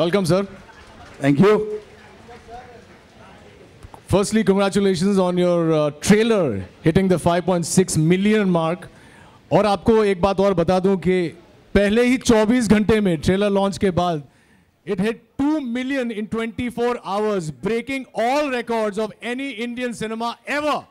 Welcome, sir. Thank you. Firstly, congratulations on your trailer hitting the 5.6 million mark. और आपको एक बात और बता दूं कि पहले ही 24 घंटे में ट्रेलर लॉन्च के बाद it hit 2 million in 24 hours, breaking all records of any Indian cinema ever.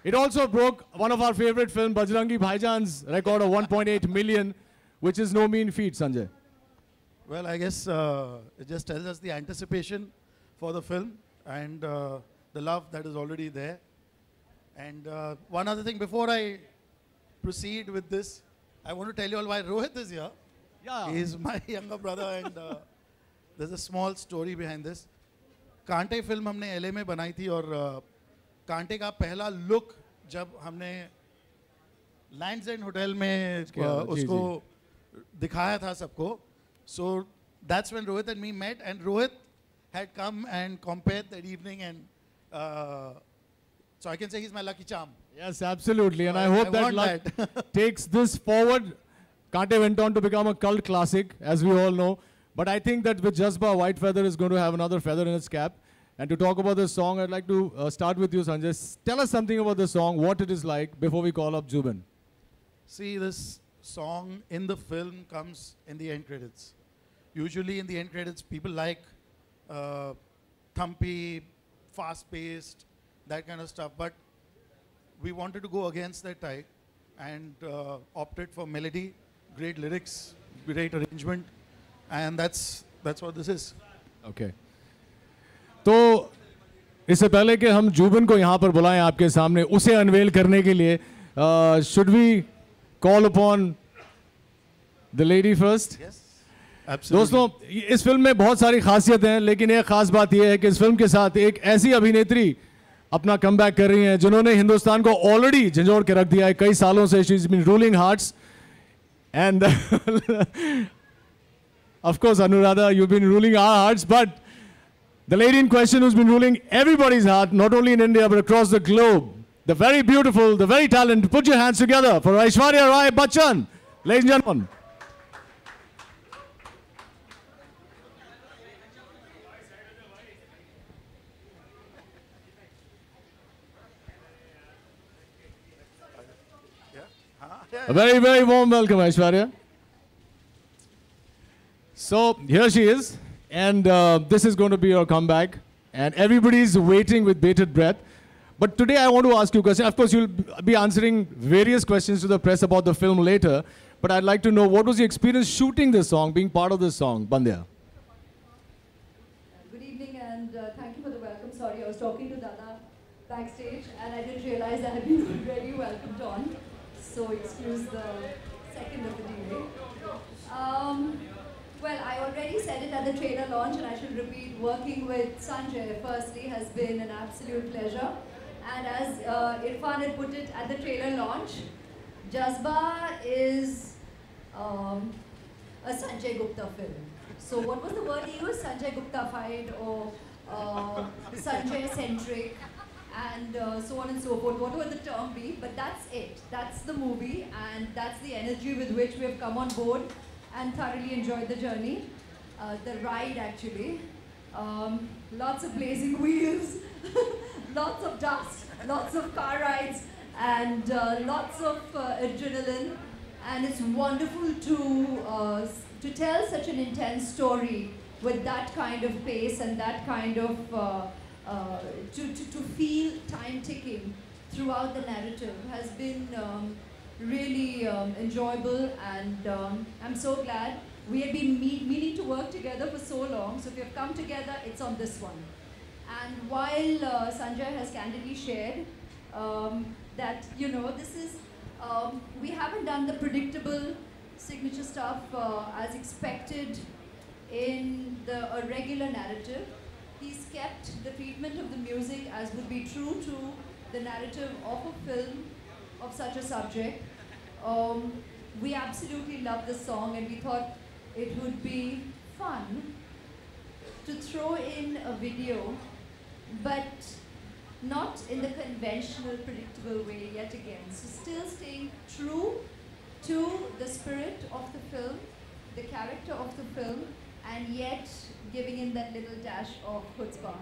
It also broke one of our favorite film, Bajrangi Bhaijaan's record of 1.8 million, which is no mean feat, Sanjay. Well, I guess it just tells us the anticipation for the film and the love that is already there. And one other thing, before I proceed with this, I want to tell you all why Rohit is here. Yeah. He is my younger brother and there's a small story behind this. कांटे film हमने LA में बनाई थी और कांटे का पहला look जब हमने लैंड्स एंड होटल में उसको दिखाया था सबको. So that's when Rohit and me met, and Rohit had come and compared that evening, and so I can say he's my lucky charm. Yes, absolutely, and I hope that luck takes this forward. Kante went on to become a cult classic, as we all know. But I think that with Jazba, White Feather is going to have another feather in its cap. And to talk about this song, I'd like to start with you, Sanjay. Tell us something about the song, what it is like, before we call up Zubin. See, this song in the film comes in the end credits. Usually in the end credits, people like thumpy, fast-paced, that kind of stuff. But we wanted to go against that type and opted for melody, great lyrics, great arrangement, and that's what this is. Okay. तो इससे पहले कि हम जुबिन को यहाँ पर बुलाएं आपके सामने उसे अनवेल करने के लिए should we call upon the lady first? Yes, absolutely. दोस्तों इस फिल्म में बहुत सारी खासियतें हैं लेकिन एक खास बात यह है कि इस फिल्म के साथ एक ऐसी अभिनेत्री अपना कमबैक कर रही हैं जिन्होंने हिंदुस्तान को ऑलरेडी झंझोड़ के रख दिया है कई सालों से. She is been ruling hearts and of course Anuradha, you've been ruling our hearts, but the lady in question who's been ruling everybody's heart, not only in India but across the globe, the very beautiful, the very talented, put your hands together for Aishwarya Rai Bachchan, ladies and gentlemen. A very, very warm welcome, Aishwarya. So here she is, and this is going to be your comeback, and everybody's waiting with bated breath. But today I want to ask you a question. Of course, you'll be answering various questions to the press about the film later, but I'd like to know what was the experience shooting this song, being part of this song, Bandya? Good evening, and thank you for the welcome. Sorry, I was talking to Dada backstage, and I didn't realize I had been already welcomed on. So excuse the second of the delay. Well, I already said it at the trailer launch, and I should repeat, working with Sanjay firstly has been an absolute pleasure. And as Irfan had put it at the trailer launch, Jazba is a Sanjay Gupta film. So what was the word he used? Sanjay Gupta-fied or Sanjay-centric and so on and so forth, whatever the term be. But that's it. That's the movie, and that's the energy with which we have come on board and thoroughly enjoyed the journey, the ride actually. Lots of blazing wheels, lots of dust, lots of car rides, and lots of adrenaline. And it's wonderful to tell such an intense story with that kind of pace and that kind of, to feel time ticking throughout the narrative has been really enjoyable, and I'm so glad. We have been meaning to work together for so long, so if we have come together, it's on this one. And while Sanjay has candidly shared that, you know, this is, we haven't done the predictable signature stuff as expected in a regular narrative. He's kept the treatment of the music as would be true to the narrative of a film of such a subject. We absolutely love this song, and we thought it would be fun to throw in a video, but not in the conventional, predictable way yet again. So still staying true to the spirit of the film, the character of the film, and yet giving in that little dash of chutzpah.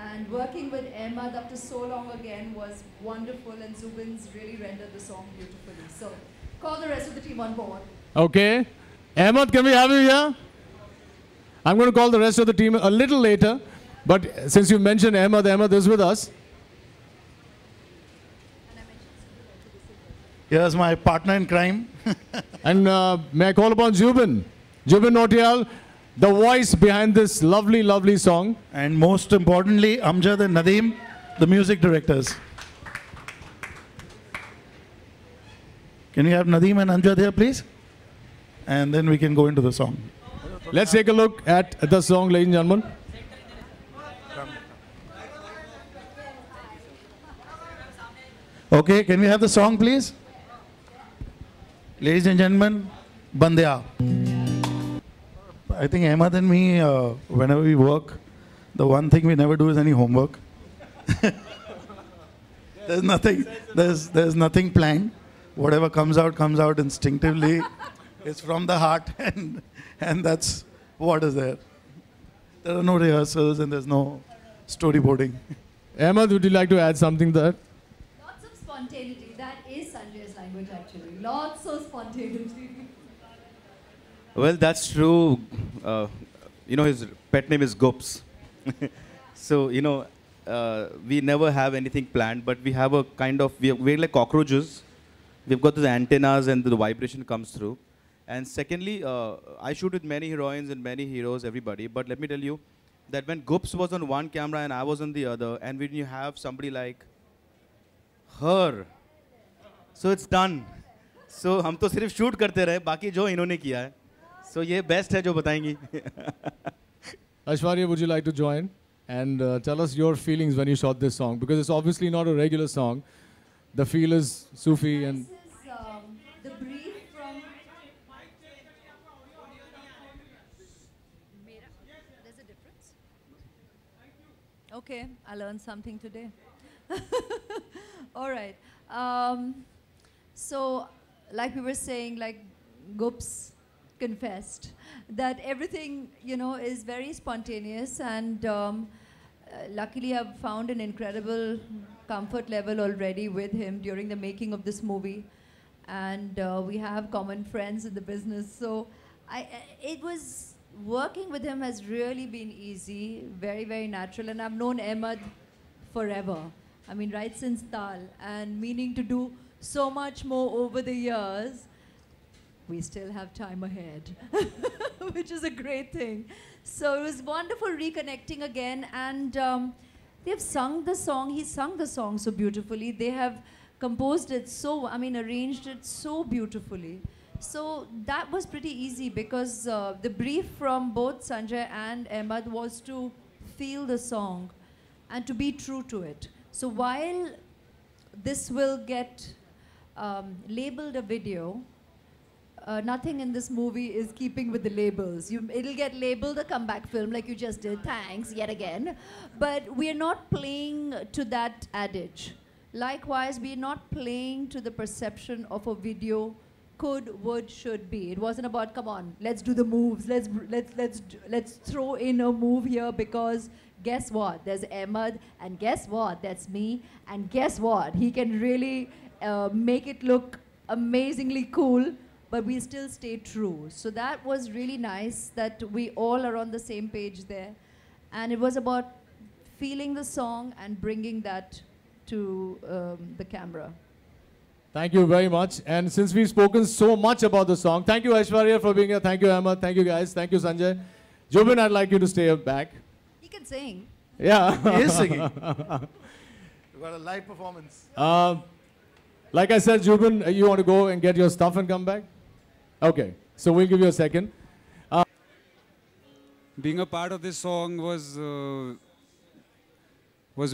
And working with Ahmad after so long again was wonderful, and Zubin's really rendered the song beautifully. So call the rest of the team on board. Okay. Ahmad, can we have you here? I'm going to call the rest of the team a little later, but since you mentioned Ahmad, Ahmad is with us. Here's my partner in crime. And may I call upon Jubin? Jubin Nautiyal, the voice behind this lovely, lovely song. And most importantly, Amjad and Nadeem, the music directors. Can you have Nadeem and Amjad here, please? And then we can go into the song. Let's take a look at the song, ladies and gentlemen. Okay, can we have the song, please? Ladies and gentlemen, Bandya. I think Ahmad and me, whenever we work, the one thing we never do is any homework. There's nothing planned. Whatever comes out instinctively. It's from the heart, and that's what is there. There are no rehearsals and there's no storyboarding. Ahmad, would you like to add something there? Lots of spontaneity. That is Sanjay's language, actually. Lots of spontaneity. Well, that's true. His pet name is Gops. So, we never have anything planned, but we have a kind of, we're like cockroaches. We've got the antennas and the vibration comes through. And secondly, I shoot with many heroines and many heroes, everybody. But let me tell you that when Gops was on one camera and I was on the other, and when you have somebody like her, so it's done. So हम तो सिर्फ shoot करते रहे, बाकी जो इन्होंने किया है. So ये best है जो बताएंगी. Aishwarya, would you like to join and tell us your feelings when you shot this song? Because it's obviously not a regular song. The feel is Sufi and... This is the brief from... There's a difference? Okay, I learned something today. All right. So, like we were saying, like Gops confessed that everything, is very spontaneous, and luckily I've found an incredible comfort level already with him during the making of this movie, and we have common friends in the business. So it was working with him has really been easy, very, very natural, and I've known Ahmad forever. I mean, right since Tal, and meaning to do so much more over the years. We still have time ahead, which is a great thing. So it was wonderful reconnecting again, and they've sung the song. He sung the song so beautifully. They have composed it arranged it so beautifully. So that was pretty easy, because the brief from both Sanjay and Ahmad was to feel the song and to be true to it. So while this will get labeled a video, nothing in this movie is keeping with the labels. It'll get labeled a comeback film like you just did, thanks, yet again. But we're not playing to that adage. Likewise, we're not playing to the perception of a video could, would, should be. It wasn't about, come on, let's do the moves, let's throw in a move here, because guess what? There's Ahmad, and guess what? That's me, and guess what? He can really make it look amazingly cool, but we still stay true. So that was really nice that we all are on the same page there. And it was about feeling the song and bringing that to the camera. Thank you very much. And since we've spoken so much about the song, thank you Aishwarya for being here. Thank you Ahmad. Thank you guys. Thank you Sanjay. Jubin, I'd like you to stay back. He can sing. Yeah. He is singing. We've got a live performance. Like I said, Jubin, you want to go and get your stuff and come back? Okay, so we'll give you a second. Being a part of this song was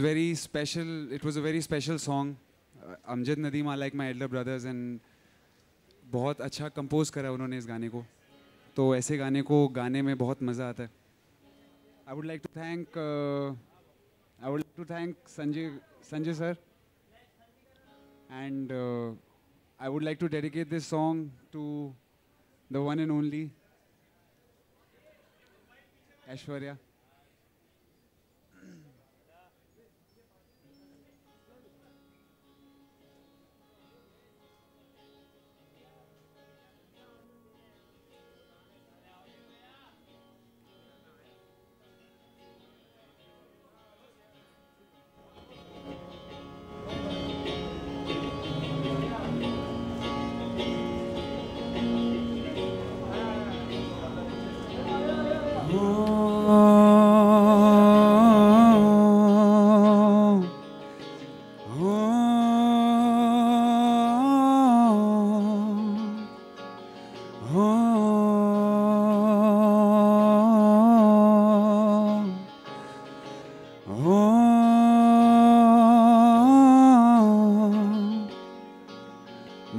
very special. It was a very special song. Amjad, Nadeem are like my elder brothers, and बहुत अच्छा compose करा उन्होंने इस गाने को. तो ऐसे गाने को गाने में बहुत मज़ा आता है. I would like to thank Sanjay sir, and I would like to dedicate this song to the one and only Aishwarya.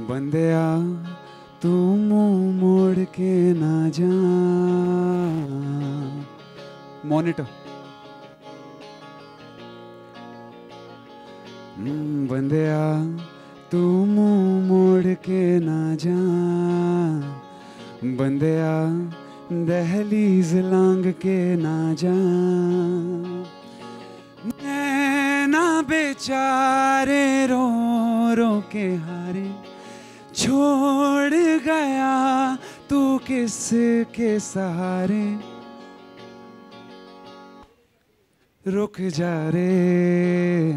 बंदिया तू मुंह मोड़ के ना जा. मॉनिटर. बंदिया तू मुंह मोड़ के ना जा. बंदिया दहलीज लांग के ना जा. नैना बेचारे रो रो के हारे छोड़ गया तू किसके सहारे. रुक जा रे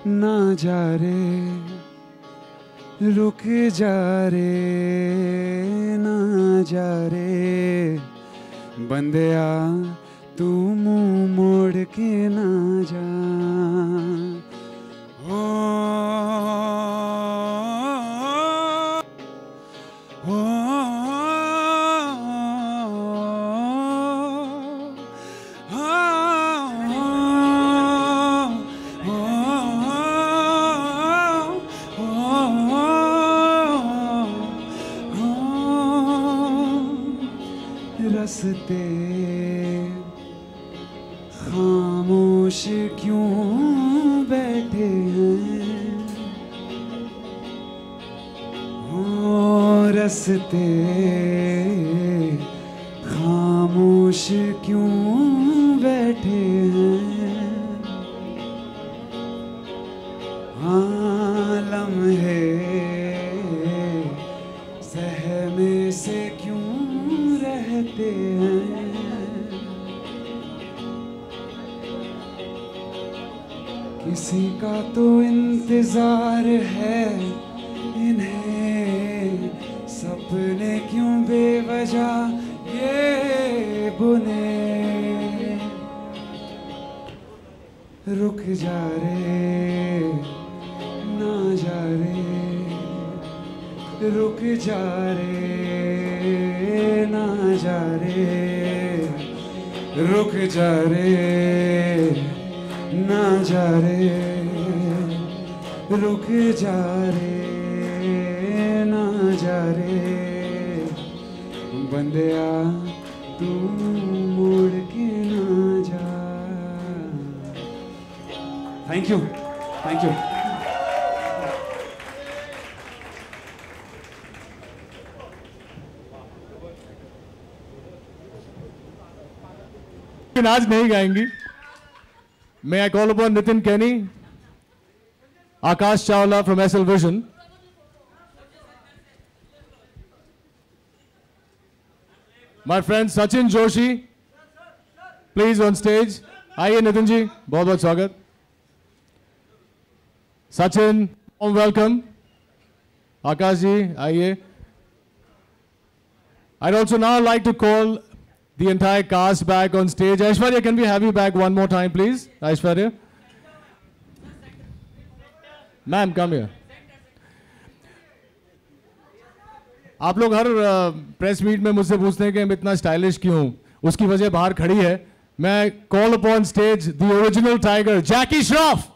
ना जा रे. रुक जा रे ना जा रे. बंदिया तू मुंह मोड़ के ना जा. रस्ते खामोश क्यों बैठे हैं. रस्ते खामोश क्यों बैठे हैं. लम्हे सहमे से क्यों रहते हैं. किसी का तो इंतजार है इन्हें. सपने क्यों बेवजह ये बुने. रुक जा रे ना जा रे. रुक जा रे ना जा रे. रुक जा रे ना जा रे. रुक जा रे ना जा रे. बंदिया तू मुड़ के ना जा. Thank you. Thank you. आज नहीं गाएंगी. May I call upon Nitin Kenny, Akash Chawla from SL Vision. My friend Sachin Joshi, please on stage. आइए नितिन जी, बहुत बहुत स्वागत. Sachin, warm welcome. Akash ji, आइए. I'd also now like to call the entire cast back on stage. Aishwarya, can we have you back one more time, please? Aishwarya. Ma'am, come here. आप लोग हर press meet में मुझसे पूछते हैं कि मैं इतना स्टाइलिश क्यों हूं. उसकी वजह बाहर खड़ी है. मैं call upon stage the original tiger Jackie Shroff.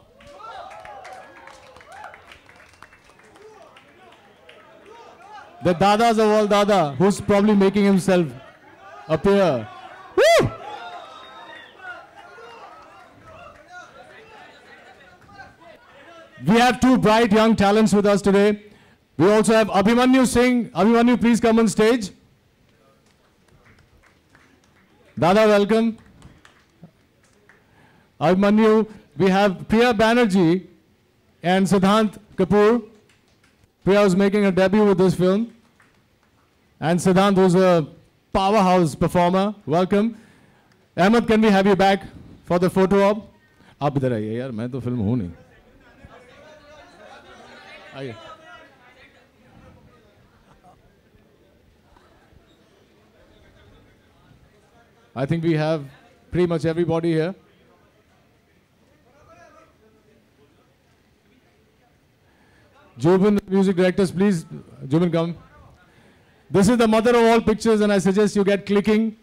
The dadas of all dada, who's probably making himself appear. Woo! We have two bright young talents with us today. We also have Abhimanyu Singh. Abhimanyu, please come on stage. Dada, welcome. Abhimanyu, we have Priya Banerjee and Siddhant Kapoor. Priya was making her debut with this film. And Siddhant was a powerhouse performer. Welcome. Ahmed, can we have you back for the photo op? आप इधर आइए यार, मैं तो film हूँ नहीं. आइए. I think we have pretty much everybody here. Jubin, music directors, please. Jubin, come. This is the mother of all pictures, and I suggest you get clicking.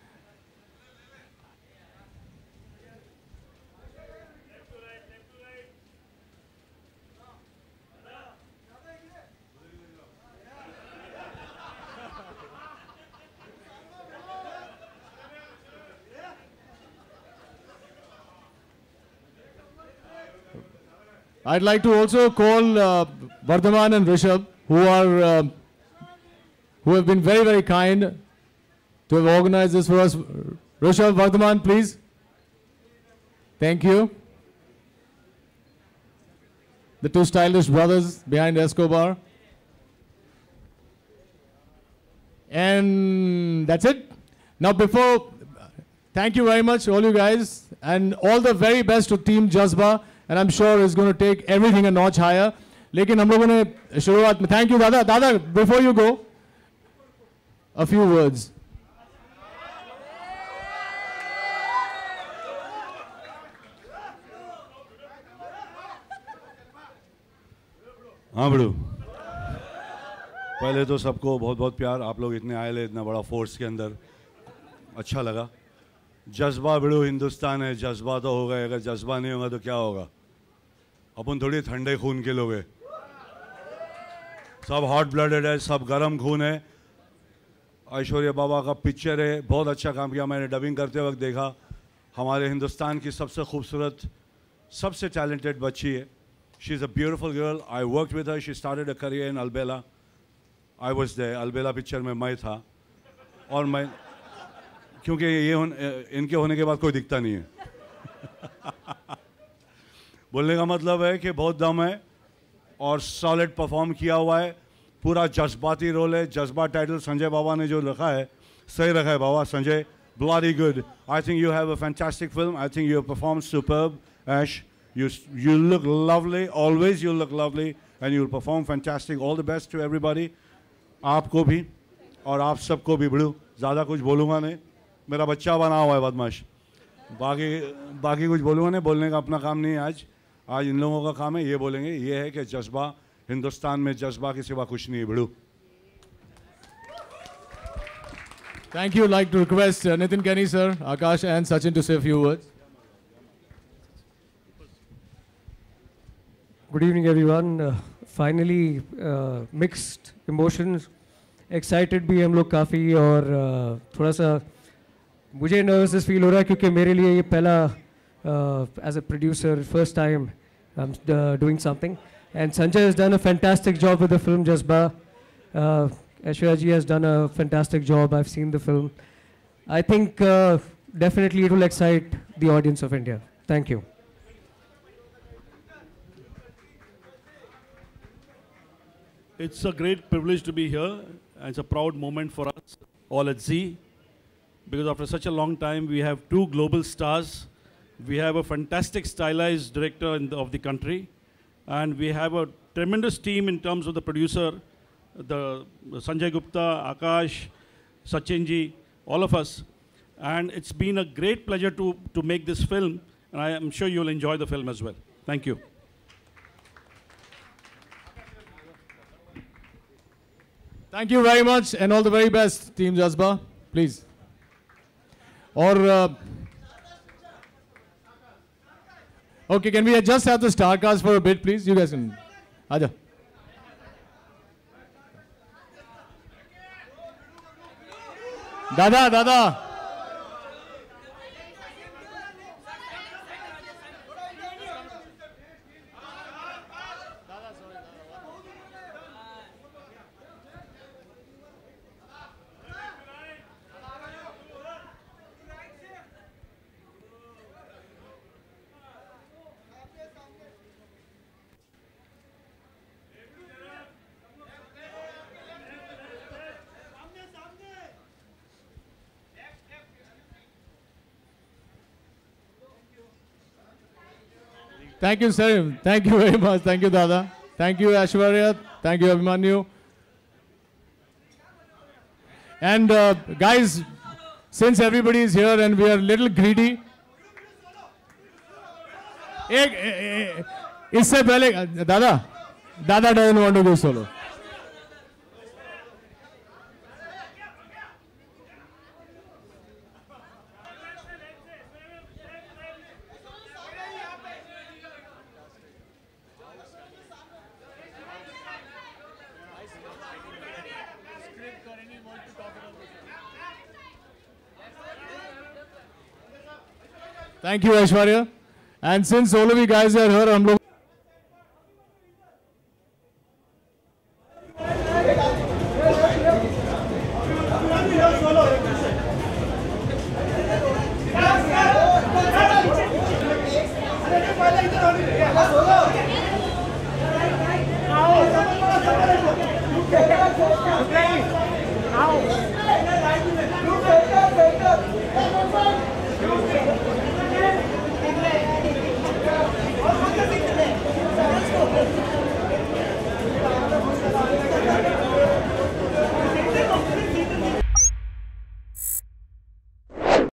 I'd like to also call Vardhaman and Rishabh, who have been very, very kind to have organized this for us. Rishabh, Vardhaman, please. Thank you. The two stylish brothers behind Escobar. And that's it. Now thank you very much, all you guys, and all the very best to Team Jazba. And I'm sure it's going to take everything a notch higher. लेकिन हम लोगों ने शुरुआत में thank you दादा before you go a few words. हाँ बड़ू पहले तो सबको बहुत बहुत प्यार आप लोग इतने आए ले इतना बड़ा फोर्स के अंदर अच्छा लगा जज्बा बड़ू हिंदुस्तान है जज्बा तो होगा अगर जज्बा नहीं होगा तो क्या होगा अपन थोड़ी ठंडे खून के लोग हैं सब हॉट ब्लडेड है सब गर्म खून है ऐश्वर्या बाबा का पिक्चर है बहुत अच्छा काम किया मैंने डबिंग करते वक्त देखा हमारे हिंदुस्तान की सबसे खूबसूरत सबसे टैलेंटेड बच्ची है she is a beautiful girl I worked with her she started a career in Albela I was there Albela picture में मैं था और मैं क्योंकि इनके होने के बाद कोई दिखता नहीं है बोलने का मतलब है कि बहुत दम है और सॉलिड परफॉर्म किया हुआ है पूरा जज्बाती रोल है जज्बा टाइटल संजय बाबा ने जो रखा है सही रखा है बाबा Sanjay bloody good I think you have a fantastic film I think you have performed superb Ash you look lovely always you look lovely and you'll perform fantastic all the best to everybody आपको भी और आप सबको भी बड़ू ज़्यादा कुछ बोलूँगा नहीं मेरा बच्चा बना हुआ है बदमाश बाकी कुछ बोलूँगा नहीं बोलने का अपना काम नहीं है आज इन लोगों का काम है ये बोलेंगे ये है कि जज्बा हिंदुस्तान में जज्बा के सिवा कुछ नहीं है बड़ू Thank you. I'd like to request Nitin Kenny sir, Akash and Sachin to say a few words. Good evening everyone. Finally mixed emotions. Excited भी हम लोग काफ़ी और थोड़ा सा मुझे नर्वस फील हो रहा है क्योंकि मेरे लिए ये पहला as a producer first time I'm doing something and Sanjay has done a fantastic job with the film Jazba. Aishwarya ji has done a fantastic job. I've seen the film. I think definitely it will excite the audience of India. Thank you. It's a great privilege to be here. It's a proud moment for us all at Z because after such a long time we have two global stars. We have a fantastic stylized director of the country and we have a tremendous team in terms of the producer, the Sanjay Gupta, Akash, Sachin ji, all of us. And it's been a great pleasure to make this film and I am sure you'll enjoy the film as well. Thank you. Thank you very much and all the very best, Team Jazba. Please. Or okay, can we just have the star cast for a bit, please? You guys can. Aja. Dada. Thank you, sir. Thank you very much. Thank you, Dada. Thank you, Aishwarya. Thank you, Abhimanyu. And guys, since everybody is here and we are a little greedy, इससे पहले दादा doesn't want to go solo. Thank you, Aishwarya. And since all of you guys are here, हम लोग Now.